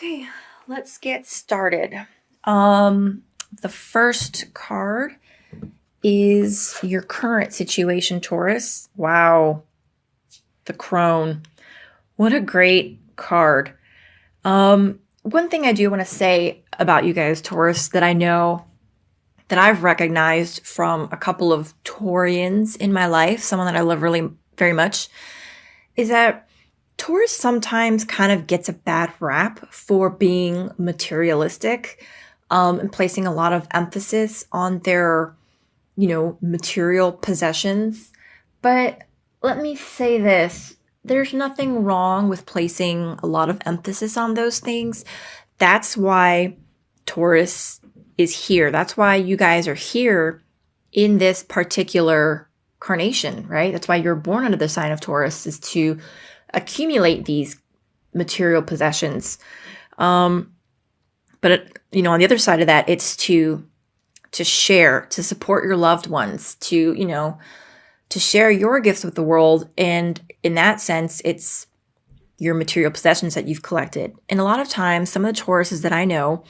Okay, let's get started. The first card is your current situation, Taurus. Wow, the crone. What a great card. One thing I do want to say about you guys, Taurus, that I know that I've recognized from a couple of Taurians in my life, someone that I love really very much, is that Taurus sometimes kind of gets a bad rap for being materialistic, and placing a lot of emphasis on their, material possessions. But let me say this. There's nothing wrong with placing a lot of emphasis on those things. That's why Taurus is here. That's why you guys are here in this particular carnation, right? That's why you're born under the sign of Taurus, is to accumulate these material possessions. But on the other side of that, it's to share, to support your loved ones, to share your gifts with the world. And in that sense, it's your material possessions that you've collected. And a lot of times, some of the Tauruses that I know,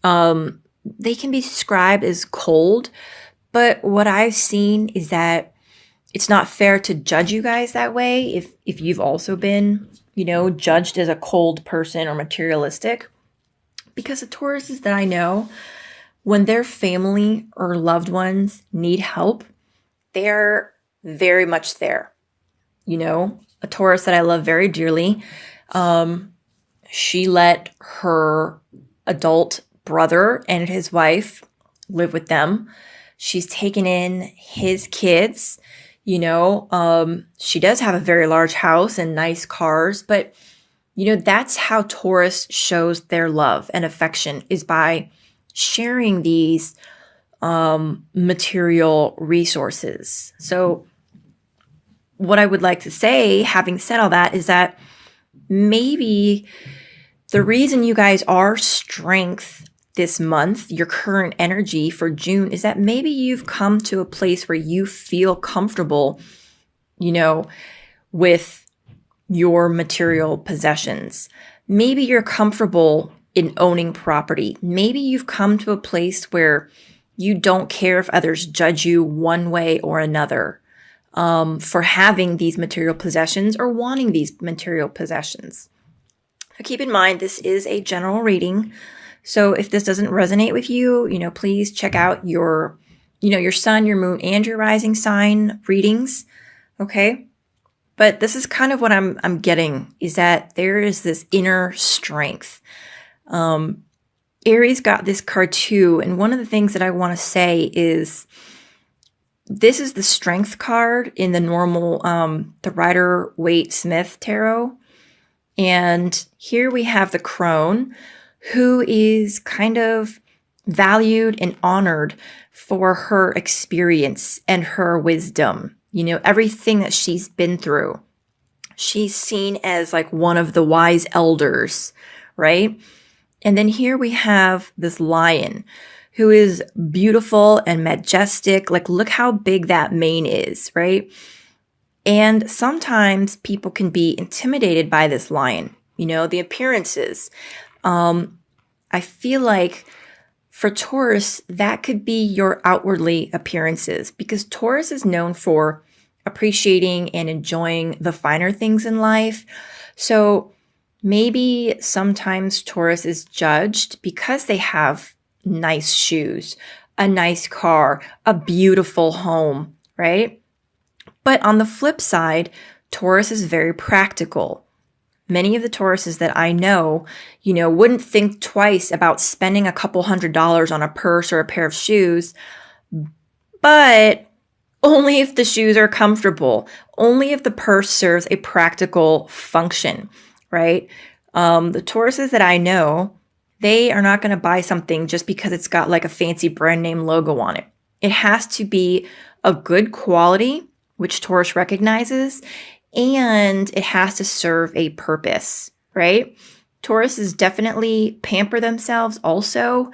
they can be described as cold. But what I've seen is that it's not fair to judge you guys that way if you've also been, judged as a cold person or materialistic. Because the Tauruses that I know, when their family or loved ones need help, they're very much there. A Taurus that I love very dearly, she let her adult brother and his wife live with them. She's taken in his kids. She does have a very large house and nice cars, but that's how Taurus shows their love and affection, is by sharing these material resources. So what I would like to say, having said all that, is that maybe the reason you guys are strength this month, your current energy for June, is that maybe you've come to a place where you feel comfortable, with your material possessions. Maybe you're comfortable in owning property. Maybe you've come to a place where you don't care if others judge you one way or another, for having these material possessions or wanting these material possessions. Now, keep in mind, this is a general reading. So if this doesn't resonate with you, please check out your sun, your moon, and your rising sign readings. Okay. But this is kind of what I'm getting, is that there is this inner strength. Aries got this card too. And one of the things that I want to say is, this is the strength card in the normal, the Rider-Waite-Smith tarot. And here we have the crone, who is kind of valued and honored for her experience and her wisdom. Everything that she's been through. She's seen as like one of the wise elders, right? And then here we have this lion who is beautiful and majestic. Like, look how big that mane is, right? And sometimes people can be intimidated by this lion, the appearances. I feel like for Taurus, that could be your outwardly appearances, because Taurus is known for appreciating and enjoying the finer things in life. So maybe sometimes Taurus is judged because they have nice shoes, a nice car, a beautiful home, right? But on the flip side, Taurus is very practical. Many of the Tauruses that I know, wouldn't think twice about spending a couple $100s on a purse or a pair of shoes, but only if the shoes are comfortable, only if the purse serves a practical function, right? The Tauruses that I know, they are not going to buy something just because it's got like a fancy brand name logo on it. It has to be of good quality, which Taurus recognizes, and it has to serve a purpose, right? Tauruses definitely pamper themselves also.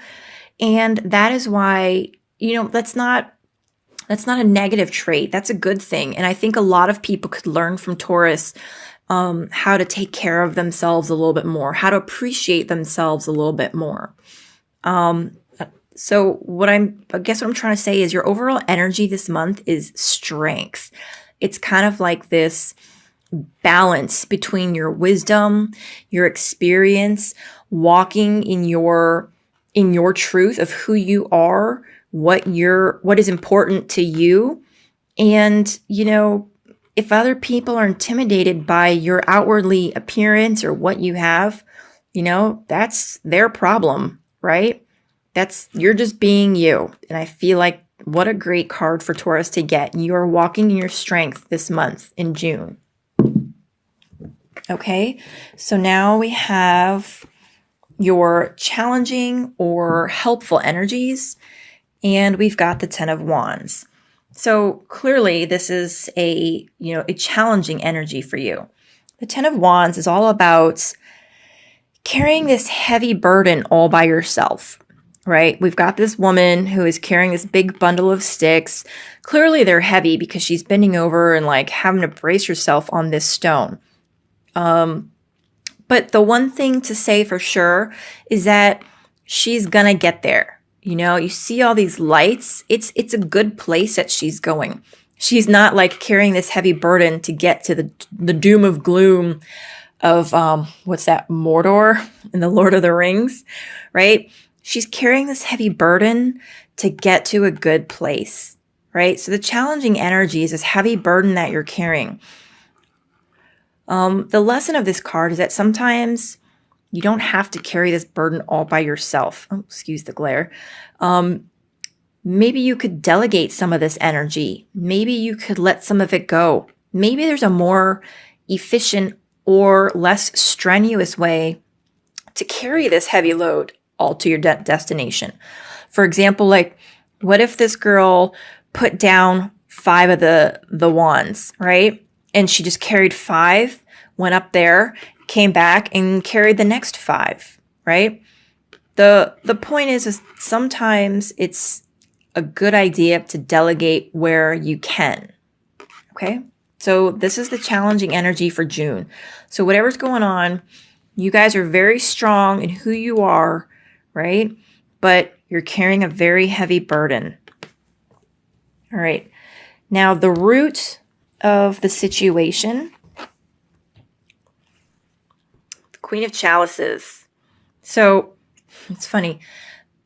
And that is why, that's not a negative trait. That's a good thing. And I think a lot of people could learn from Taurus how to take care of themselves a little bit more, how to appreciate themselves a little bit more. So I guess what I'm trying to say is your overall energy this month is strength. It's kind of like this balance between your wisdom, your experience, walking in your truth of who you are, what is important to you. And, if other people are intimidated by your outwardly appearance or what you have, that's their problem, right? You're just being you. And I feel like what a great card for Taurus to get. You are walking in your strength this month in June. Okay, so now we have your challenging or helpful energies, and we've got the 10 of Wands. So clearly this is a challenging energy for you. The 10 of Wands is all about carrying this heavy burden all by yourself, right? We've got this woman who is carrying this big bundle of sticks. Clearly they're heavy because she's bending over and like having to brace herself on this stone. But the one thing to say for sure is that she's gonna get there. You see all these lights. It's a good place that she's going. She's not like carrying this heavy burden to get to the doom of gloom of, what's that, Mordor in the Lord of the Rings, right? She's carrying this heavy burden to get to a good place, right? So the challenging energy is this heavy burden that you're carrying. The lesson of this card is that sometimes you don't have to carry this burden all by yourself. Oh, excuse the glare. Maybe you could delegate some of this energy. Maybe you could let some of it go. Maybe there's a more efficient or less strenuous way to carry this heavy load all to your destination. For example, like what if this girl put down 5 of the wands, right? And she just carried 5, went up there, came back and carried the next 5, right? The point is sometimes it's a good idea to delegate where you can, okay? So this is the challenging energy for June. So whatever's going on, you guys are very strong in who you are, right? But you're carrying a very heavy burden. All right. Now the root of the situation, the Queen of Chalices. So it's funny.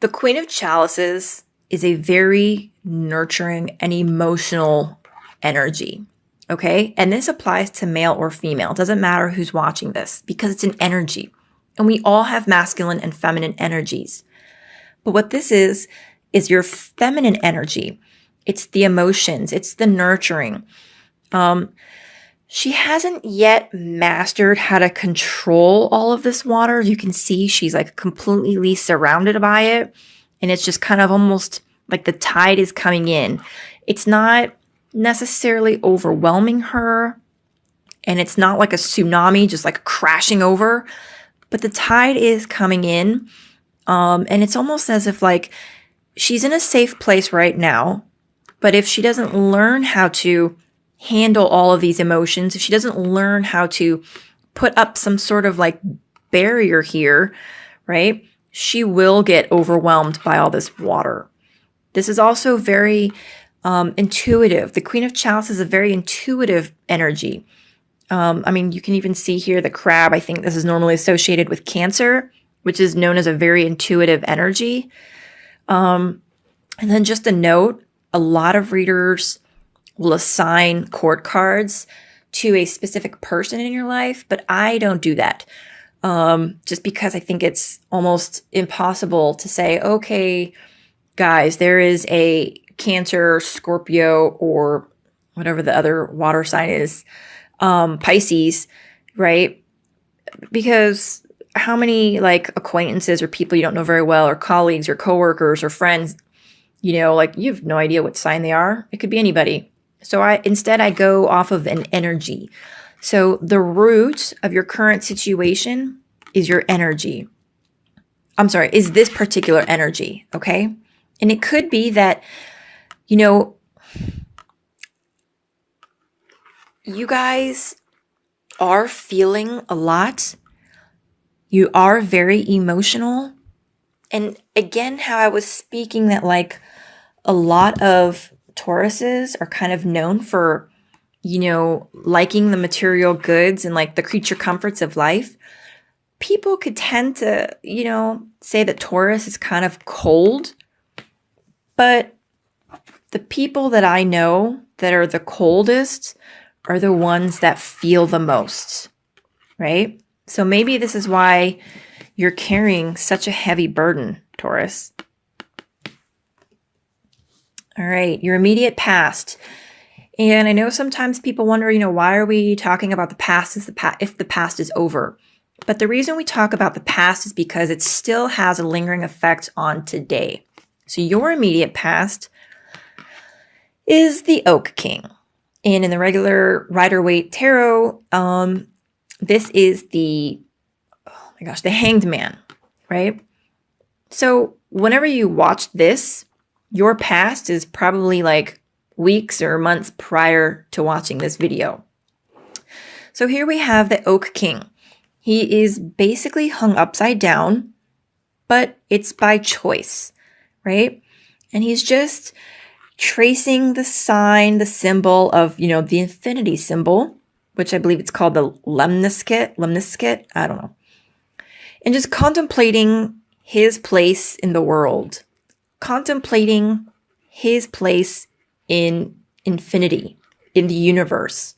The Queen of Chalices is a very nurturing and emotional energy. Okay. And this applies to male or female. It doesn't matter who's watching this because it's an energy. And we all have masculine and feminine energies. But what this is your feminine energy. It's the emotions. It's the nurturing. She hasn't yet mastered how to control all of this water. You can see she's like completely surrounded by it. And it's just kind of almost like the tide is coming in. It's not necessarily overwhelming her. And it's not like a tsunami just like crashing over. But the tide is coming in. And it's almost as if like she's in a safe place right now. But if she doesn't learn how to handle all of these emotions, if she doesn't learn how to put up some sort of like barrier here, right, she will get overwhelmed by all this water. This is also very intuitive. The Queen of Chalices is a very intuitive energy. I mean, you can even see here the crab. I think this is normally associated with Cancer, which is known as a very intuitive energy. And then just a note, a lot of readers will assign court cards to a specific person in your life, but I don't do that. Just because I think it's almost impossible to say, okay, guys, there is a Cancer, Scorpio, or whatever the other water sign is, Pisces, right? Because how many like acquaintances or people you don't know very well or colleagues or coworkers or friends, like you have no idea what sign they are. It could be anybody. So instead I go off of an energy. So the root of your current situation is your energy. Is this particular energy, okay? And it could be that, you guys are feeling a lot. You are very emotional. And again, how I was speaking that like a lot of Tauruses are kind of known for, liking the material goods and like the creature comforts of life. People could tend to, say that Taurus is kind of cold, but the people that I know that are the coldest are the ones that feel the most, right? So maybe this is why you're carrying such a heavy burden, Taurus. All right, your immediate past. And I know sometimes people wonder, why are we talking about the past if the past is over? But the reason we talk about the past is because it still has a lingering effect on today. So your immediate past is the Oak King. And in the regular Rider-Waite Tarot, this is the Hanged Man, right? So whenever you watch this, your past is probably like weeks or months prior to watching this video. So here we have the Oak King. He is basically hung upside down, but it's by choice, right? And he's just tracing the sign, the symbol of, the infinity symbol, which I believe it's called the lemniscate, I don't know. And just contemplating his place in the world, contemplating his place in infinity, in the universe,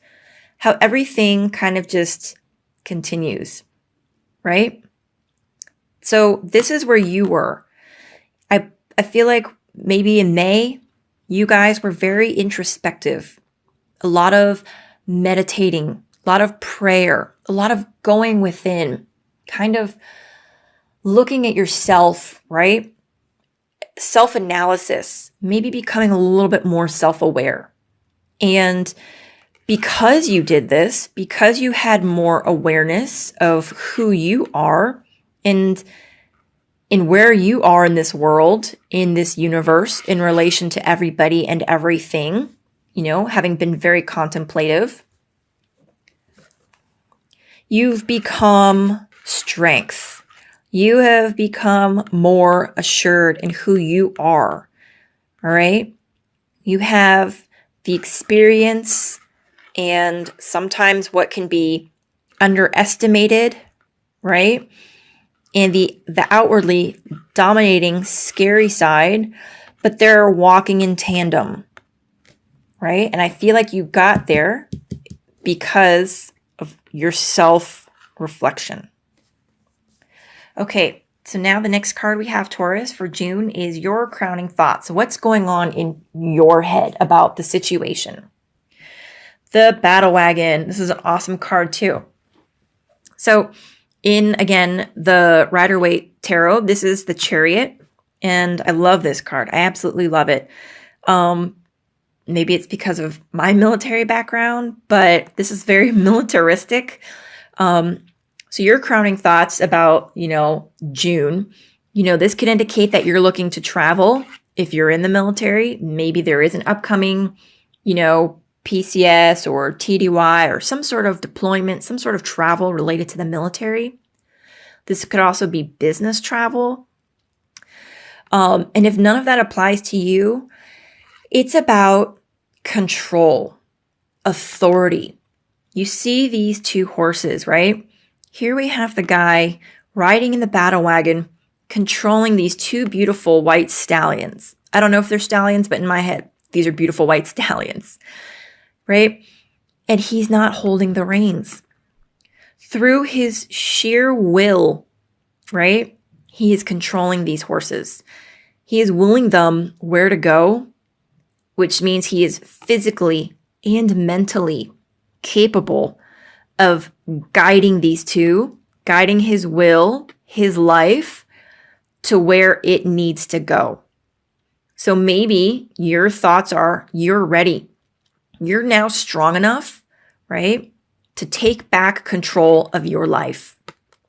how everything kind of just continues, right? So this is where you were. I feel like maybe in May, you guys were very introspective, a lot of meditating, a lot of prayer, a lot of going within, kind of looking at yourself, right? Self-analysis, maybe becoming a little bit more self-aware. And because you did this, because you had more awareness of who you are and in where you are in this world, in this universe, in relation to everybody and everything, having been very contemplative, you've become strength. You have become more assured in who you are, all right? You have the experience and sometimes what can be underestimated, right? And the outwardly dominating, scary side, but they're walking in tandem, right? And I feel like you got there because of your self-reflection. Okay, so now the next card we have, Taurus, for June is your crowning thoughts. So what's going on in your head about the situation? The Battle Wagon. This is an awesome card too. So in, again, the Rider-Waite Tarot, this is the Chariot, and I love this card. I absolutely love it. Maybe it's because of my military background, but this is very militaristic. So your crowning thoughts about, June, this could indicate that you're looking to travel. If you're in the military, maybe there is an upcoming, PCS or TDY or some sort of deployment, some sort of travel related to the military. This could also be business travel. And if none of that applies to you, it's about control, authority. You see these two horses, right? Here we have the guy riding in the battle wagon, controlling these two beautiful white stallions. I don't know if they're stallions, but in my head, these are beautiful white stallions, right? And he's not holding the reins. Through his sheer will, right? He is controlling these horses. He is willing them where to go, which means he is physically and mentally capable of guiding these two, guiding his will, his life to where it needs to go. So maybe your thoughts are, you're ready. You're now strong enough, right, to take back control of your life,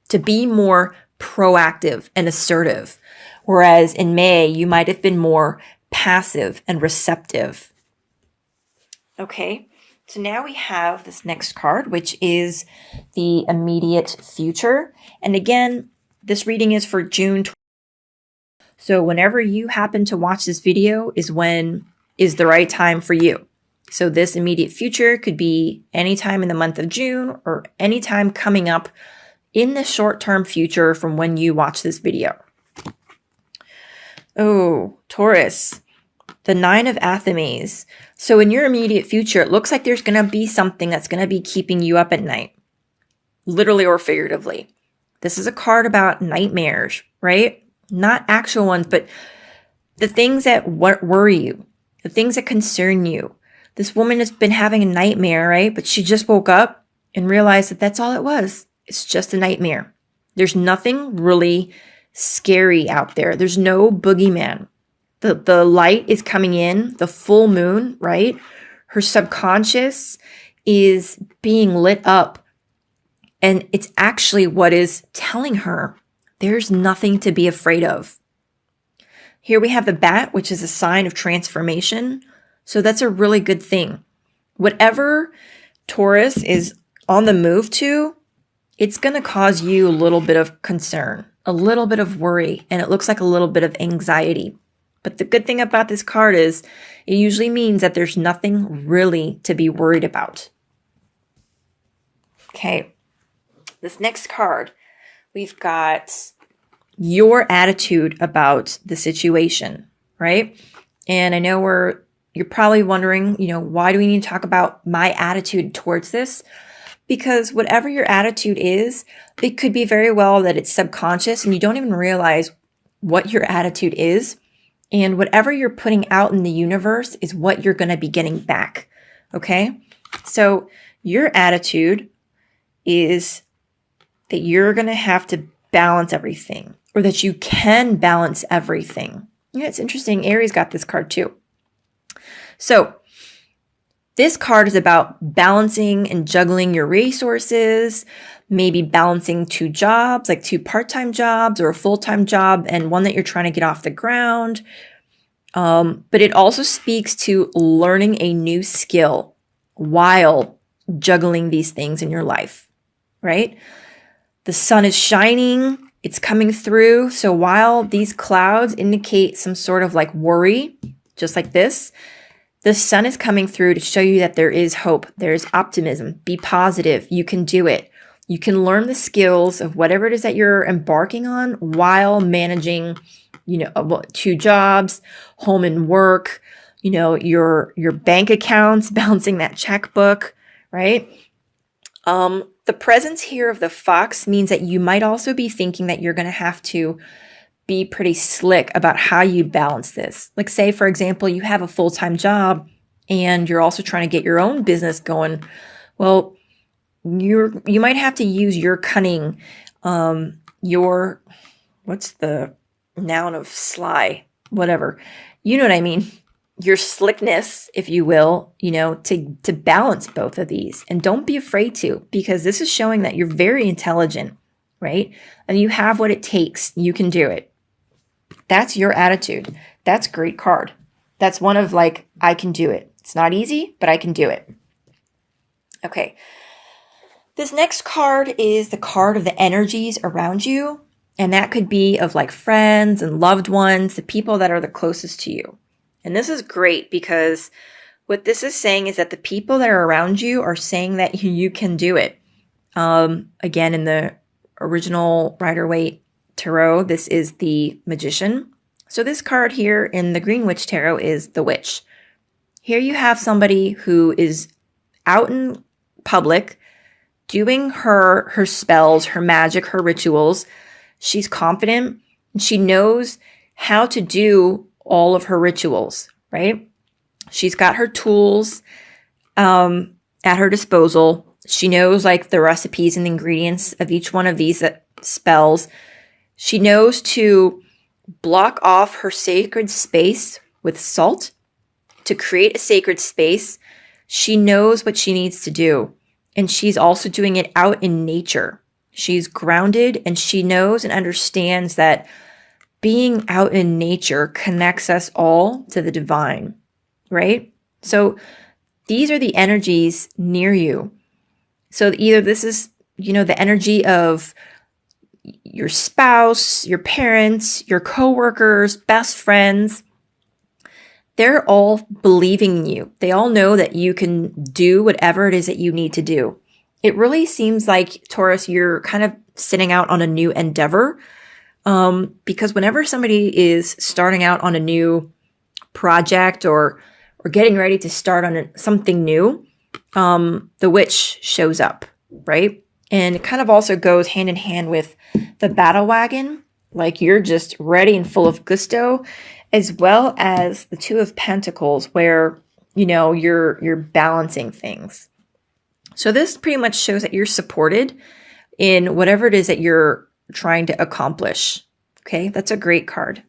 to be more proactive and assertive. Whereas in May, you might have been more passive and receptive. Okay, So now we have this next card, which is the immediate future. And again, this reading is for June. So whenever you happen to watch this video is when is the right time for you. So this immediate future could be anytime in the month of June or anytime coming up in the short-term future from when you watch this video. Oh, Taurus, the 9 of Athames. So in your immediate future, it looks like there's going to be something that's going to be keeping you up at night, literally or figuratively. This is a card about nightmares, right? Not actual ones, but the things that worry you, the things that concern you. This woman has been having a nightmare, right? But she just woke up and realized that that's all it was. It's just a nightmare. There's nothing really scary out there. There's no boogeyman. The light is coming in, the full moon, right? Her subconscious is being lit up. And it's actually what is telling her there's nothing to be afraid of. Here we have the bat, which is a sign of transformation. So that's a really good thing. Whatever Taurus is on the move to, it's going to cause you a little bit of concern, a little bit of worry, and it looks like a little bit of anxiety. But the good thing about this card is it usually means that there's nothing really to be worried about. Okay, this next card, we've got your attitude about the situation, right? And I know you're probably wondering, why do we need to talk about my attitude towards this? Because whatever your attitude is, it could be very well that it's subconscious and you don't even realize what your attitude is. And whatever you're putting out in the universe is what you're going to be getting back. Okay? So your attitude is that you're going to have to balance everything, or that you can balance everything. It's interesting. Aries got this card too. So this card is about balancing and juggling your resources, maybe balancing 2 jobs, like 2 part-time jobs or a full-time job and one that you're trying to get off the ground. But it also speaks to learning a new skill while juggling these things in your life, right? The sun is shining, it's coming through. So while these clouds indicate some sort of like worry, just like this, the sun is coming through to show you that there is hope. There is optimism. Be positive. You can do it. You can learn the skills of whatever it is that you're embarking on while managing, 2 jobs, home and work, your bank accounts, balancing that checkbook, right? The presence here of the fox means that you might also be thinking that you're going to have to be pretty slick about how you balance this. Like say, for example, you have a full-time job and you're also trying to get your own business going. Well, you might have to use your cunning, what's the noun of sly? Whatever. You know what I mean? Your slickness, if you will, to balance both of these. And don't be afraid to, because this is showing that you're very intelligent, right? And you have what it takes. You can do it. That's your attitude. That's a great card. That's one of like, I can do it. It's not easy, but I can do it. Okay. This next card is the card of the energies around you. And that could be of like friends and loved ones, the people that are the closest to you. And this is great because what this is saying is that the people that are around you are saying that you can do it. Again, in the original Rider-Waite Tarot, this is the Magician. So this card here in the Green Witch Tarot is the Witch. Here you have somebody who is out in public doing her spells, her magic, her rituals. She's confident and she knows how to do all of her rituals, right? She's got her tools at her disposal. She knows like the recipes and the ingredients of each one of these spells. She knows to block off her sacred space with salt to create a sacred space. She knows what she needs to do. And she's also doing it out in nature. She's grounded and she knows and understands that being out in nature connects us all to the divine, right? So these are the energies near you. So either this is, the energy of your spouse, your parents, your coworkers, best friends. They're all believing in you. They all know that you can do whatever it is that you need to do. It really seems like, Taurus, you're kind of setting out on a new endeavor. Because whenever somebody is starting out on a new project or getting ready to start on something new, the witch shows up, right? And it kind of also goes hand in hand with the battle wagon, like you're just ready and full of gusto, as well as the Two of Pentacles, where you're balancing things. So this pretty much shows that you're supported in whatever it is that you're trying to accomplish. Okay, that's a great card.